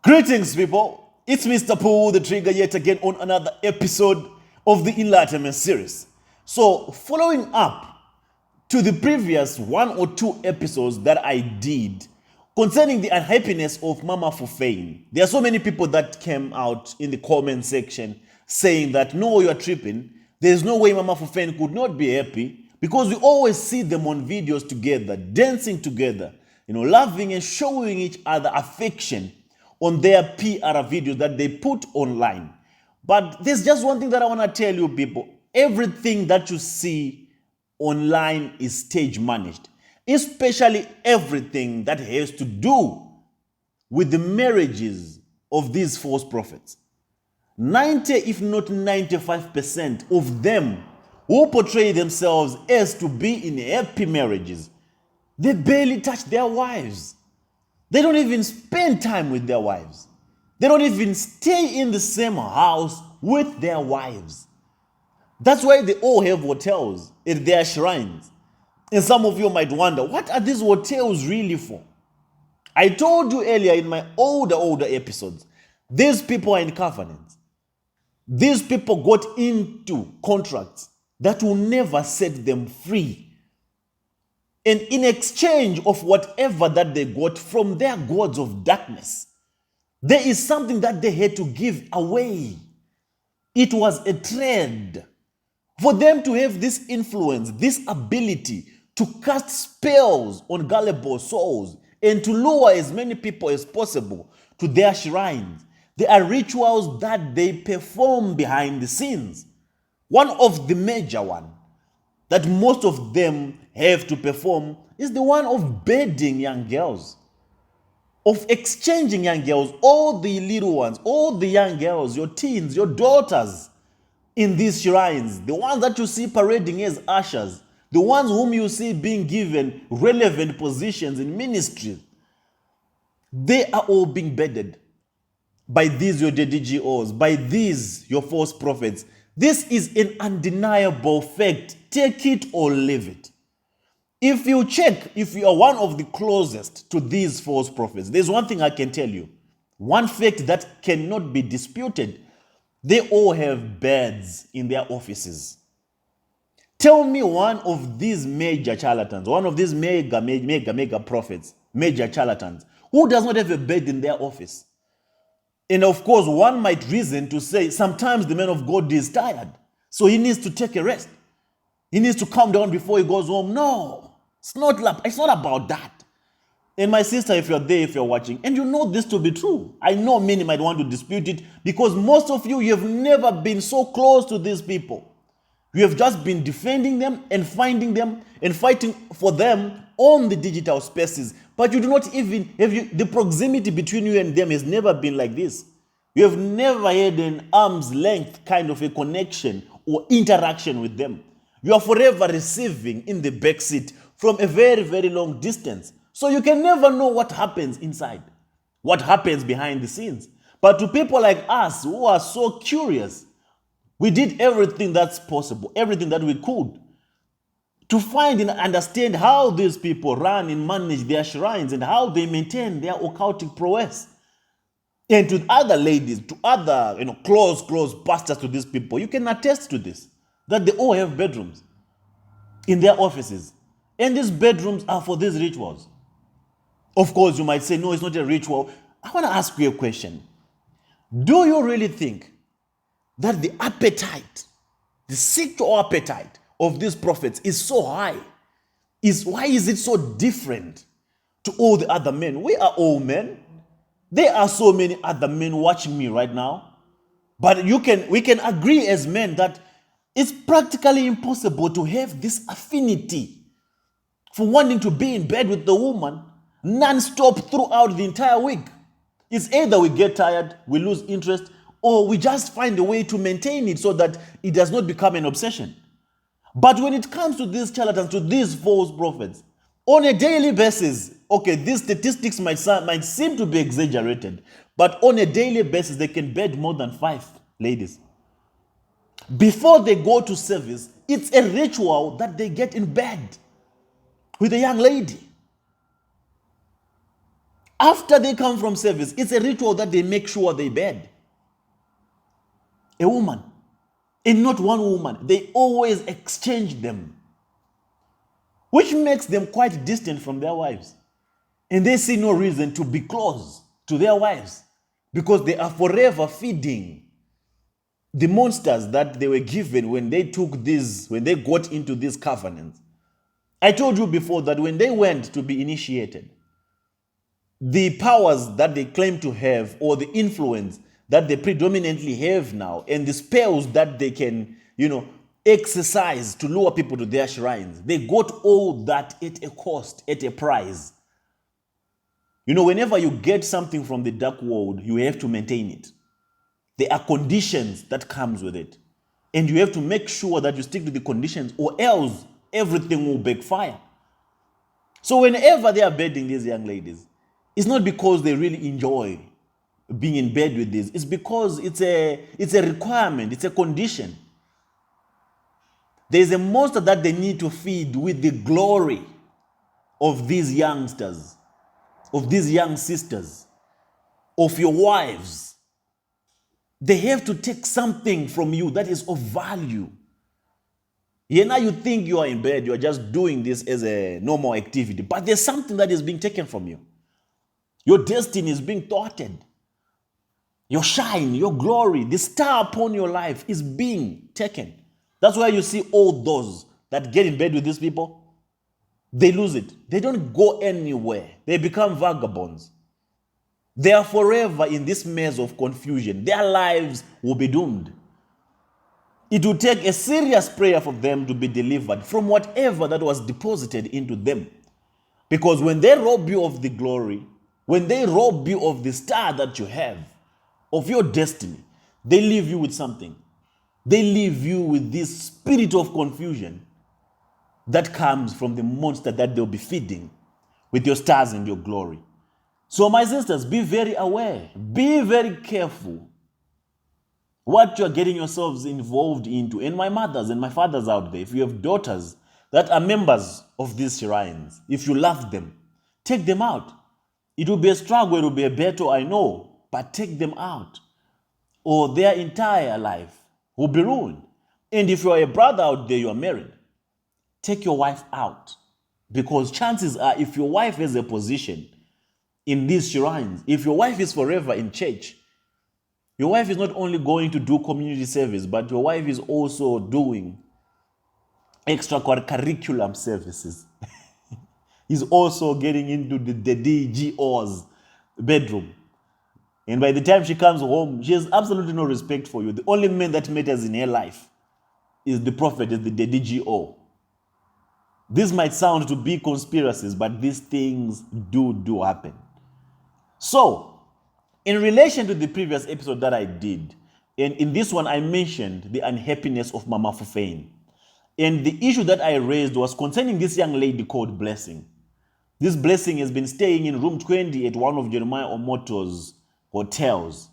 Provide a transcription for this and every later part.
Greetings, people. It's Mr. Pull the Trigger yet again on another episode of the Enlightenment series. So, following up to the previous 1 or 2 episodes that I did concerning the unhappiness of Mama Fufein, there are so many people that came out in the comment section saying that no, you are tripping. There's no way Mama Fufein could not be happy because we always see them on videos together, dancing together, laughing and showing each other affection on their PR videos that they put online. But there's just one thing that I want to tell you, people. Everything that you see online is stage managed, especially everything that has to do with the marriages of these false prophets. 90, if not 95% of them who portray themselves as to be in happy marriages, they barely touch their wives. They don't even spend time with their wives. They don't even stay in the same house with their wives. That's why they all have hotels at their shrines. And some of you might wonder, what are these hotels really for? I told you earlier in my older episodes, these people are in covenants. These people got into contracts that will never set them free. And in exchange of whatever that they got from their gods of darkness, there is something that they had to give away. It was a trade. For them to have this influence, this ability to cast spells on gullible souls and to lure as many people as possible to their shrines, there are rituals that they perform behind the scenes. One of the major ones that most of them have to perform is the one of bedding young girls, of exchanging young girls, all the little ones, all the young girls, your teens, your daughters in these shrines, the ones that you see parading as ushers, the ones whom you see being given relevant positions in ministry, they are all being bedded by these your DDGOs, by these your false prophets. This is an undeniable fact. Take it or leave it. If you check, if you are one of the closest to these false prophets, there's one thing I can tell you. One fact that cannot be disputed. They all have beds in their offices. Tell me one of these major charlatans, one of these mega prophets, major charlatans, who does not have a bed in their office. And of course, one might reason to say sometimes the man of God is tired, so he needs to take a rest. He needs to calm down before he goes home. No, it's not about that. And my sister, if you're there, if you're watching, and you know this to be true, I know many might want to dispute it because most of you have never been so close to these people. You have just been defending them and finding them and fighting for them on the digital spaces. But you do not even have the proximity between you and them has never been like this. You have never had an arm's length kind of a connection or interaction with them. You are forever receiving in the backseat from a very, very long distance. So you can never know what happens inside, what happens behind the scenes. But to people like us who are so curious, we did everything that's possible, everything that we could, to find and understand how these people run and manage their shrines and how they maintain their occultic prowess. And to other ladies, to other close pastors to these people, you can attest to this, that they all have bedrooms in their offices. And these bedrooms are for these rituals. Of course, you might say, no, it's not a ritual. I want to ask you a question. Do you really think that the appetite, the sexual appetite of these prophets is so high? Why is it so different to all the other men? We are all men. There are so many other men watching me right now. But we can agree as men that it's practically impossible to have this affinity for wanting to be in bed with the woman non-stop throughout the entire week. It's either we get tired, we lose interest, or we just find a way to maintain it so that it does not become an obsession. But when it comes to these charlatans, to these false prophets, on a daily basis, okay, these statistics might seem to be exaggerated, but on a daily basis, they can bed more than 5 ladies. Before they go to service, it's a ritual that they get in bed with a young lady. After they come from service, it's a ritual that they make sure they bed a woman. And not one woman. They always exchange them, which makes them quite distant from their wives. And they see no reason to be close to their wives because they are forever feeding the monsters that they were given when they got into these covenants. I told you before that when they went to be initiated, the powers that they claim to have, or the influence that they predominantly have now, and the spells that they can, exercise to lure people to their shrines, they got all that at a cost, at a price. Whenever you get something from the dark world, you have to maintain it. There are conditions that comes with it. And you have to make sure that you stick to the conditions, or else everything will backfire. So whenever they are bedding these young ladies, it's not because they really enjoy being in bed with this. It's because it's a requirement, it's a condition. There's a monster that they need to feed with the glory of these youngsters, of these young sisters, of your wives. They have to take something from you that is of value. Now you think you are in bed, you are just doing this as a normal activity, but there's something that is being taken from you. Your destiny is being thwarted. Your shine, your glory, the star upon your life is being taken. That's why you see all those that get in bed with these people, they lose it. They don't go anywhere. They become vagabonds. They are forever in this maze of confusion. Their lives will be doomed. It will take a serious prayer for them to be delivered from whatever that was deposited into them. Because when they rob you of the glory, when they rob you of the star that you have, of your destiny, they leave you with something. They leave you with this spirit of confusion that comes from the monster that they'll be feeding with your stars and your glory. So my sisters, be very aware. Be very careful what you're getting yourselves involved into. And my mothers and my fathers out there, if you have daughters that are members of these shrines, if you love them, take them out. It will be a struggle, it will be a battle, I know, but take them out, or their entire life will be ruined. And if you are a brother out there, you are married, take your wife out. Because chances are, if your wife has a position in these shrines, if your wife is forever in church, your wife is not only going to do community service, but your wife is also doing extracurriculum services. Is also getting into the DGO's bedroom. And by the time she comes home, she has absolutely no respect for you. The only man that matters in her life is the prophet, is the DGO. This might sound to be conspiracies, but these things do happen. So, in relation to the previous episode that I did, and in this one I mentioned the unhappiness of Mama Fufane. And the issue that I raised was concerning this young lady called Blessing. This Blessing has been staying in room 20 at one of Jeremiah Omoto's hotels.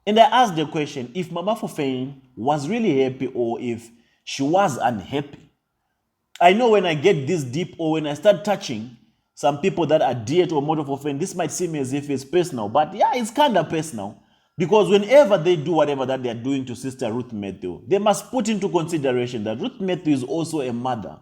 And I asked the question if Mama Fufane was really happy or if she was unhappy. I know when I get this deep or when I start touching some people that are dear to Omoto Fufane, this might seem as if it's personal, but yeah, it's kind of personal. Because whenever they do whatever that they're doing to Sister Ruth Matthew, they must put into consideration that Ruth Matthew is also a mother.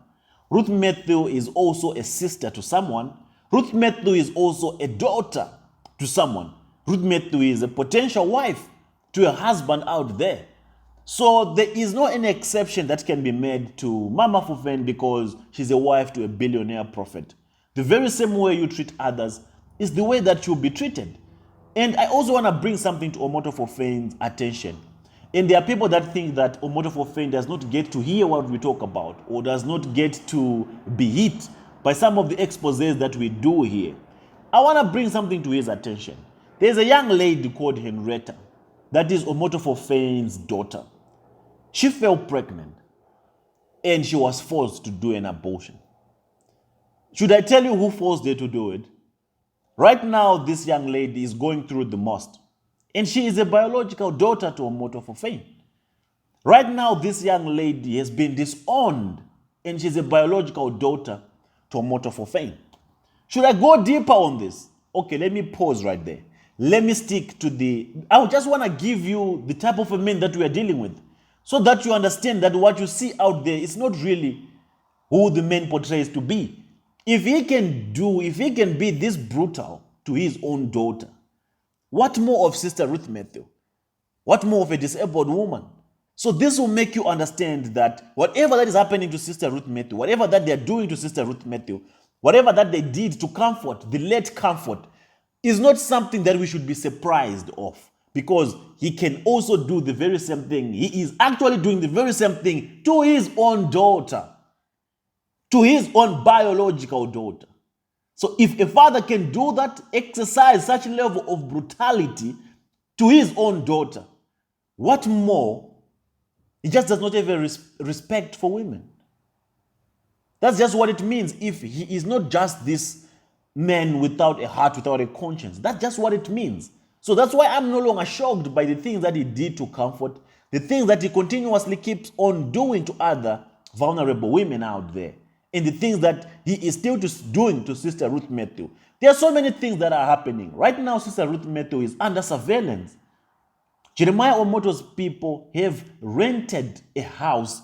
Ruth Matthew is also a sister to someone. Ruth Matthew is also a daughter to someone. Ruth Matthew is a potential wife to a husband out there. So there is no any exception that can be made to Mama Fufane because she's a wife to a billionaire prophet. The very same way you treat others is the way that you'll be treated. And I also want to bring something to Omoto Fufane's attention. And there are people that think that Omoto Fufane does not get to hear what we talk about or does not get to be hit by some of the exposés that we do here. I want to bring something to his attention. There's a young lady called Henrietta that is Omoto Fufane's daughter. She fell pregnant and she was forced to do an abortion. Should I tell you who forced her to do it? Right now, this young lady is going through the most. And she is a biological daughter to Omoto Fufane. Right now, this young lady has been disowned. And she's a biological daughter to Omoto Fufane. Should I go deeper on this? Okay, let me pause right there. Let me stick to I just want to give you the type of a man that we are dealing with, so that you understand that what you see out there is not really who the man portrays to be. If he can be this brutal to his own daughter, what more of Sister Ruth Matthew? What more of a disabled woman? So this will make you understand that whatever that is happening to Sister Ruth Matthew, whatever that they are doing to Sister Ruth Matthew, whatever that they did to Comfort, the late Comfort, is not something that we should be surprised of, because he can also do the very same thing. He is actually doing the very same thing to his own daughter, to his own biological daughter. So if a father can do that, exercise such level of brutality to his own daughter, what more? He just does not have a respect for women. That's just what it means if he is not just this man without a heart, without a conscience. That's just what it means. So that's why I'm no longer shocked by the things that he did to Comfort, the things that he continuously keeps on doing to other vulnerable women out there, and the things that he is still doing to Sister Ruth Matthew. There are so many things that are happening. Right now, Sister Ruth Matthew is under surveillance. Jeremiah Omoto's people have rented a house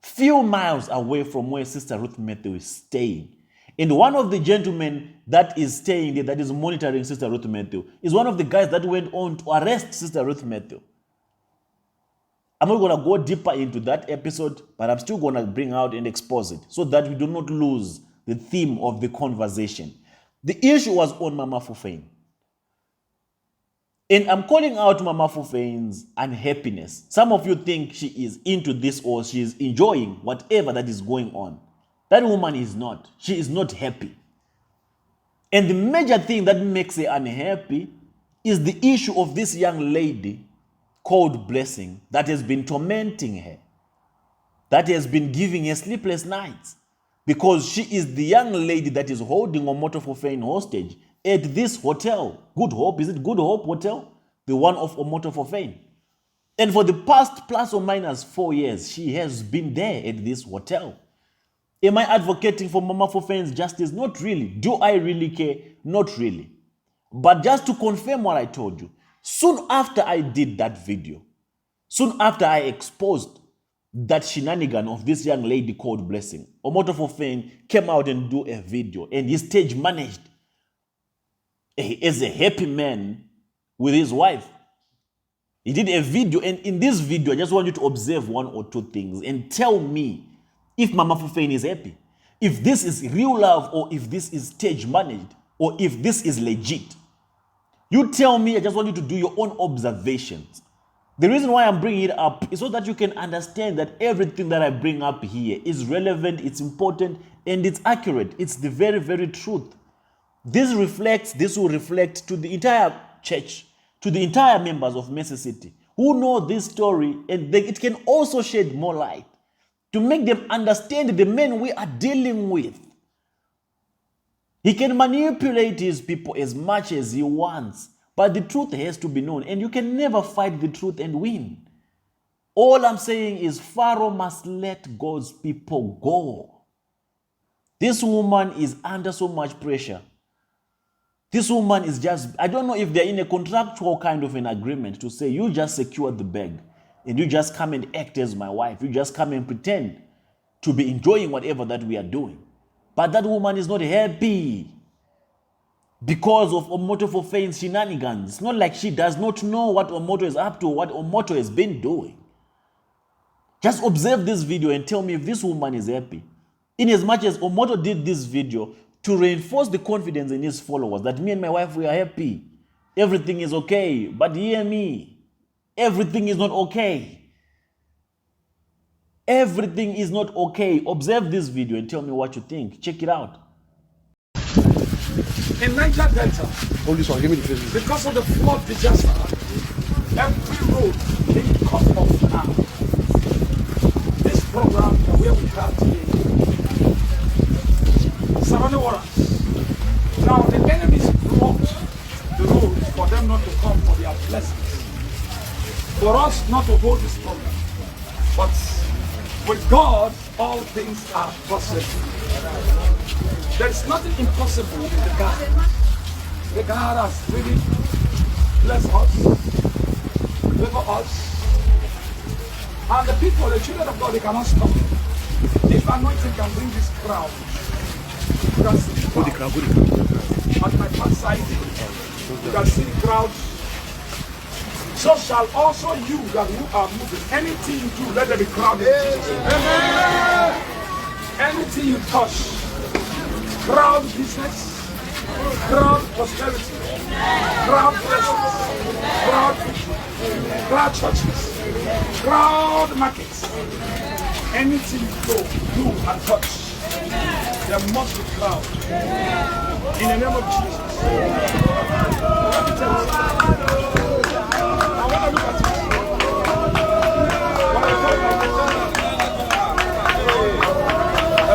few miles away from where Sister Ruth Matthew is staying. And one of the gentlemen that is staying there, that is monitoring Sister Ruth Matthew, is one of the guys that went on to arrest Sister Ruth Matthew. I'm not going to go deeper into that episode, but I'm still going to bring out and expose it so that we do not lose the theme of the conversation. The issue was on Mama Fufane. And I'm calling out Mama Fufane's unhappiness. Some of you think she is into this or she is enjoying whatever that is going on. That woman is not. She is not happy. And the major thing that makes her unhappy is the issue of this young lady called Blessing that has been tormenting her, that has been giving her sleepless nights, because she is the young lady that is holding Omoto Fufane hostage at this hotel. Good Hope, is it Good Hope Hotel? The one of Omoto Fufane. And for the past plus or minus 4 years, she has been there at this hotel. Am I advocating for Mama Fufane's justice? Not really. Do I really care? Not really. But just to confirm what I told you, soon after I did that video, soon after I exposed that shenanigan of this young lady called Blessing, Omoto Fufane came out and do a video, and he stage managed as a happy man with his wife. He did a video, and in this video, I just want you to observe one or two things and tell me if Mama Fufane is happy, if this is real love, or if this is stage managed, or if this is legit. You tell me. I just want you to do your own observations. The reason why I'm bringing it up is so that you can understand that everything that I bring up here is relevant, it's important, and it's accurate. It's the very, very truth. This will reflect to the entire church, to the entire members of Mercy City who know this story, and it can also shed more light to make them understand the men we are dealing with. He can manipulate his people as much as he wants, but the truth has to be known, and you can never fight the truth and win. All I'm saying is Pharaoh must let God's people go. This woman is under so much pressure. This woman is just, I don't know if they're in a contractual kind of an agreement to say, you just secure the bag and you just come and act as my wife. You just come and pretend to be enjoying whatever that we are doing. But that woman is not happy because of Omoto Fufane's shenanigans. It's not like she does not know what Omoto is up to, what Omoto has been doing. Just observe this video and tell me if this woman is happy. In as much as Omoto did this video to reinforce the confidence in his followers that me and my wife, we are happy. Everything is okay. But hear me, everything is not okay. Everything is not okay. Observe this video and tell me what you think. Check it out. In Niger Delta, Hold this one, give me the face. because of the flood disaster, every road being cut off now. This program where we have today, surrounding waters. Now the enemies blocked the road for them not to come for their blessings. For us not to hold this program. But with God, all things are possible. There is nothing impossible in the God. They cannot us really bless us, favor us. And the people, the children of God, they cannot stop. If anointing can bring this crowd, you can see the crowd. At my past side, you can see the crowd. So shall also you that who are moving, anything you do, let there be crowded. Amen. Anything you touch, crowd business, crowd prosperity, crowd blessings, crowd churches, crowd markets. Anything you go, do and touch, there must be crowd. In the name of Jesus. Let me tell you something. I want to look at you.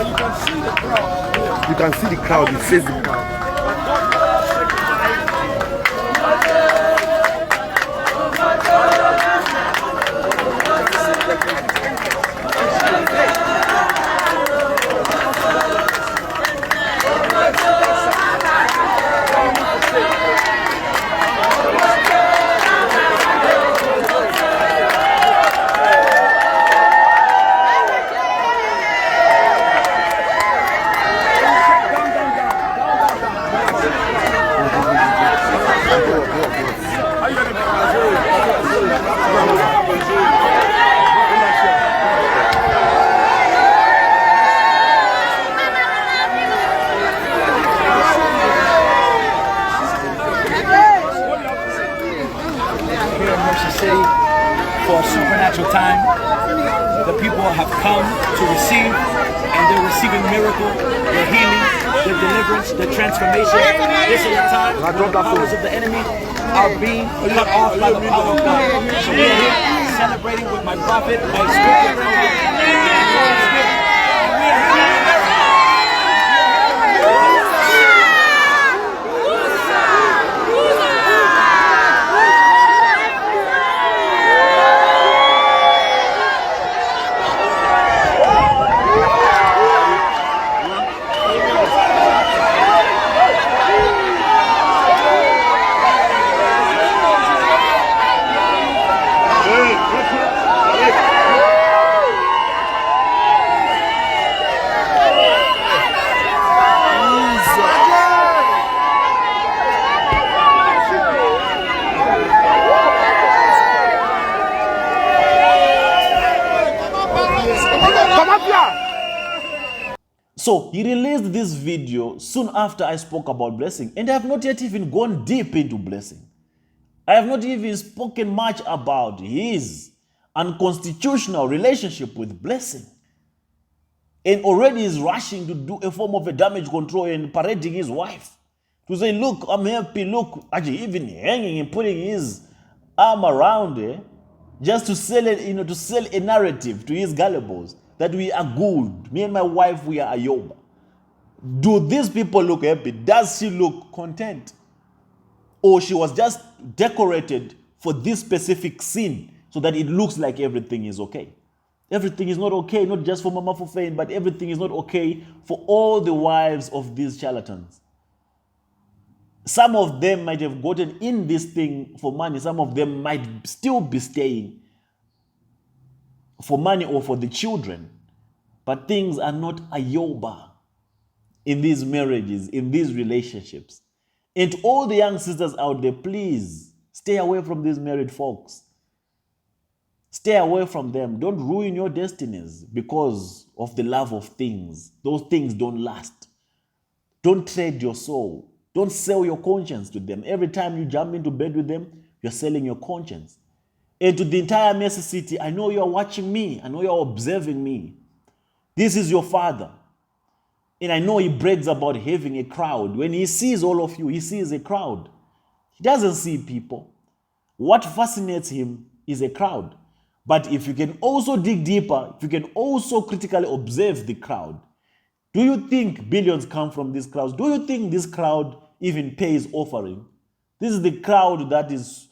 You can see the crowd. You can see the crowd, it says the crowd. For a supernatural time, the people have come to receive, and they're receiving miracle, their healing, their deliverance, their transformation. This is a time when the powers of the enemy are being cut off by the power of God. So we're here celebrating with my prophet, my scripture record, and we are here. So he released this video soon after I spoke about blessing, and I have not yet even gone deep into blessing. I have not even spoken much about his unconstitutional relationship with blessing. And already he's rushing to do a form of a damage control and parading his wife. To say, look, I'm happy, look, actually even hanging and putting his arm around her, just to sell it, to sell a narrative to his gullibles that we are good. Me and my wife, we are Ayoba. Do these people look happy? Does she look content? Or she was just decorated for this specific scene so that it looks like everything is okay? Everything is not okay, not just for Mama Fufein, but everything is not okay for all the wives of these charlatans. Some of them might have gotten in this thing for money. Some of them might still be staying for money or for the children. But things are not Ayoba in these marriages, in these relationships. And to all the young sisters out there, please stay away from these married folks. Stay away from them. Don't ruin your destinies because of the love of things. Those things don't last. Don't trade your soul. Don't sell your conscience to them. Every time you jump into bed with them, you're selling your conscience. And to the entire Mercy City, I know you're watching me. I know you're observing me. This is your father. And I know he brags about having a crowd. When he sees all of you, he sees a crowd. He doesn't see people. What fascinates him is a crowd. But if you can also dig deeper, if you can also critically observe the crowd, do you think billions come from these crowds? Do you think this crowd even pays offering? This is the crowd that is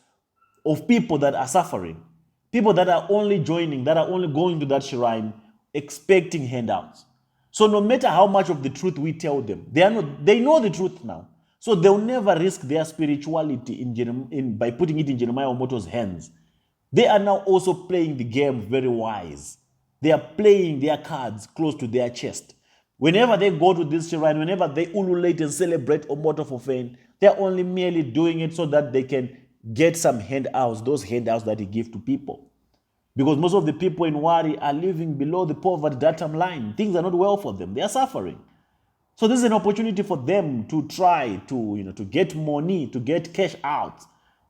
of people that are suffering. People that are only joining, that are only going to that shrine, expecting handouts. So no matter how much of the truth we tell them, they know the truth now. So they'll never risk their spirituality by putting it in Jeremiah Omoto's hands. They are now also playing the game very wise. They are playing their cards close to their chest. Whenever they go to this shrine, whenever they ululate and celebrate Omoto for fame, they're only merely doing it so that they can get some handouts, those handouts that he gives to people. Because most of the people in Wari are living below the poverty datum line. Things are not well for them. They are suffering. So this is an opportunity for them to try to get money, to get cash out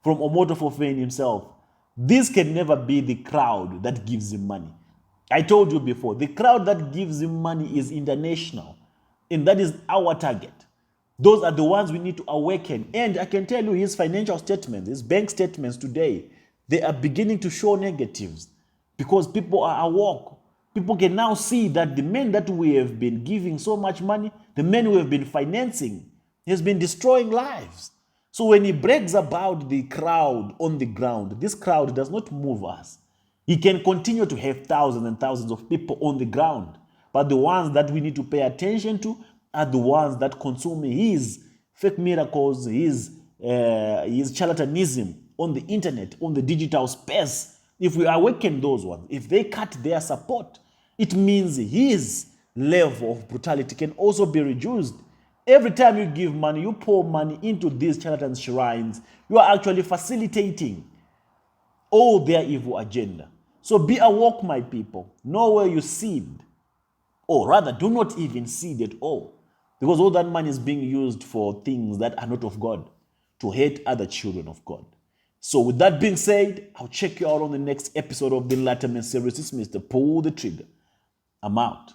from Omoto for fame himself. This can never be the crowd that gives him money. I told you before, the crowd that gives him money is international. And that is our target. Those are the ones we need to awaken. And I can tell you his financial statements, his bank statements today, they are beginning to show negatives because people are awoke. People can now see that the men that we have been giving so much money, the men we have been financing, has been destroying lives. So when he brags about the crowd on the ground, this crowd does not move us. He can continue to have thousands and thousands of people on the ground. But the ones that we need to pay attention to are the ones that consume his fake miracles, his charlatanism on the internet, on the digital space. If we awaken those ones, if they cut their support, it means his level of brutality can also be reduced. Every time you give money, you pour money into these charlatan shrines, you are actually facilitating all their evil agenda. So be awoke, my people. Know where you seed. Or rather, do not even seed at all. Because all that money is being used for things that are not of God, to hate other children of God. So with that being said, I'll check you out on the next episode of the Enlightenment series. It's Mr. Pull the Trigger. I'm out.